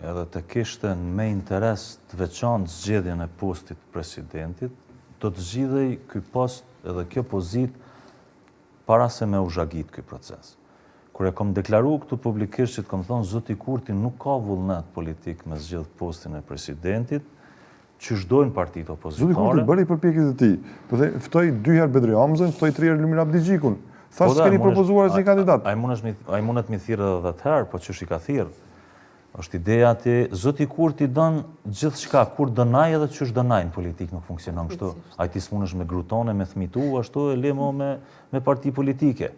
edhe të kishte me interes të veçantë zgjedhjen e postit presidentit, do të zgjidhej ky post edhe kjo pozitë para se me u zhagit ky proces. Kur e kom deklaru këtu publikisht që të kom thonë, zoti Kurti nuk ka vullnet politik me zgjedh postin e presidentit, që shdojnë partit opozitare. Zoti Kurti bëri përpjekjet e tij. Po dhe ftoi 2 herë Bedri Hamzën, ftoi 3 herë Lumir Abdigjikun. Thash s'keni propozuar asnjë kandidat. Ai mundet mi thirrë edhe 10 herë, po ç'është i ka thirrë. Është ideja ti, zoti Kurti don gjithçka, kur donaj edhe ç'është donaj në politikë nuk funksionon kështu. Ai ti s'mundesh me grutone, me fmitu, ashtu e lemo me parti politike.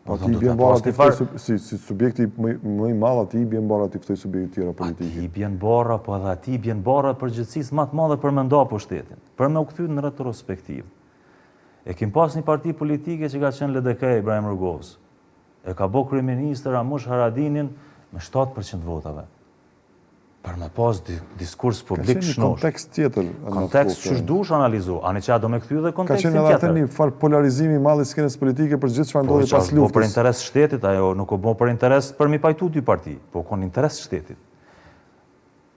Po ti bjen bara ti si subjekti më i madh aty bjen bara ti ftoj subjekte tjera politike. Ti bjen bara, po edhe aty bjen bara përgjithësisë më të madhe për me nda pushtetin, për me u kthy në retrospektiv. E kim pas një parti politike që ka qenë LDK Ibrahim Rugos. E ka bë kryeministër Amush Haradinin me 7% votave. Për me pas diskurs publik shnosh. Ka qenë një kontekst tjetër. Kontekst që shdush analizu. Ani që a do me këthy dhe kontekstin tjetër. Ka qenë edhe atë një farë polarizimi i madh i skenës politike për gjithë çfarë ndodhi pas luftës. Po për interes shtetit, ajo nuk o bo për interes për mi pajtu dy parti, po kon interes shtetit.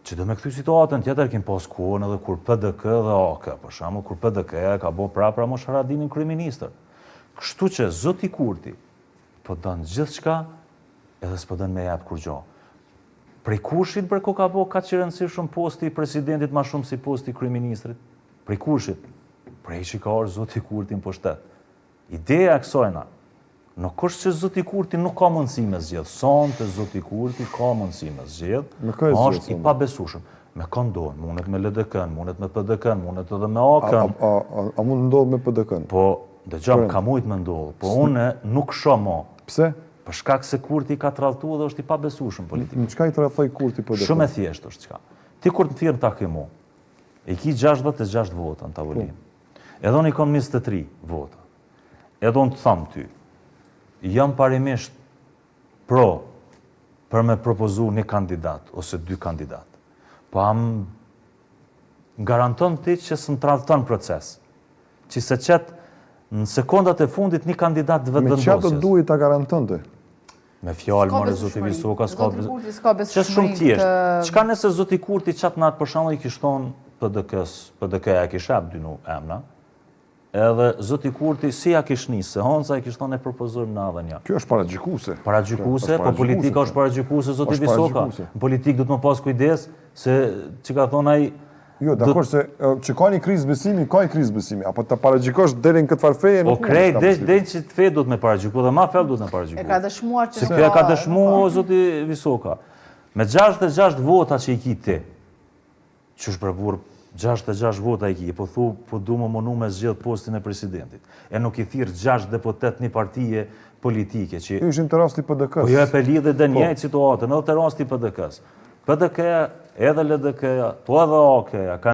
Që do me këthy situatën tjetër, kim pas kohën edhe kur PDK dhe AK, për shembull kur PDK ka bo prapra Amush Haradinin kryeministër. Kështu që zoti Kurti po don gjithçka edhe s'po don me jap kur gjë. Prej kushit për ko ka bo ka që rëndësishëm posti i presidentit ma shumë si posti i kryeministrit? Prej kushit? Prej që ka orë zoti Kurti në pushtet. Ideja e kësojna, nuk është që zoti Kurti nuk ka mundësi me zgjedh. Sonte zoti Kurti ka mundësi me zgjedh, është i pabesueshëm. Me këndon, mundet me LDK-n, mundet me PDK-n, mundet edhe me AK-n. A mund ndodh me PDK-n? Po, dëgjom, ka mujt me ndodh, po une nuk shomo. Pse? Për shkak se Kurti ka tradhtu dhe është i pabesueshëm politik. Në çka i tradhtoi Kurti PDK? Shumë e thjeshtë është çka. Ti kur të thirr takimu, e ki 66 vota në tavolinë. Edhe unë i kam 23 vota. Edhe unë të tham ty, jam parimisht për me propozu një kandidat ose 2 kandidat. Po am garanton ti që s'm tradhton proces. Që se qëtë në sekondat e fundit një kandidat vetë vendosjes. Me çfarë do duhet ta garantonte? Me fjalë, more zoti Visoka, Zoti Kurti s'ka besueshmëri. Që shumë thjesht. Çka nëse zoti Kurti çat natë për shembull i kishton PDK-ja kishte 2 emra. Edhe zoti Kurti si ja kish nisë, Honca i kishton e propozojmë na edhe një. Kjo është paragjykuese. Paragjykuese, po politika është paragjykuese zoti Visoka. Në politikë duhet më pas kujdes se çka ka thonë ai. Jo, dakor se që ka një krizë besimi, ka një krizë besimi, apo ta paragjikosh deri në këtë farfeje nuk. Po krejt deri që të fe duhet me paragjyku dhe ma fel duhet me paragjyku. E ka dëshmuar që se kjo e ka dëshmuar zoti Visoka. Me 66 vota që i ki ti, që është bravur 66 vota i ki, po thu, po du më mënu me zgjedh postin e presidentit. E nuk i thirr 6 deputet një partije politike që... Kjo ishim të rasti PDK-s. Po jo e pe lidhe dhe njëjtë situatën, edhe të rasti PDK-s. PDK-ja, edhe LDK-ja, po edhe AK-ja,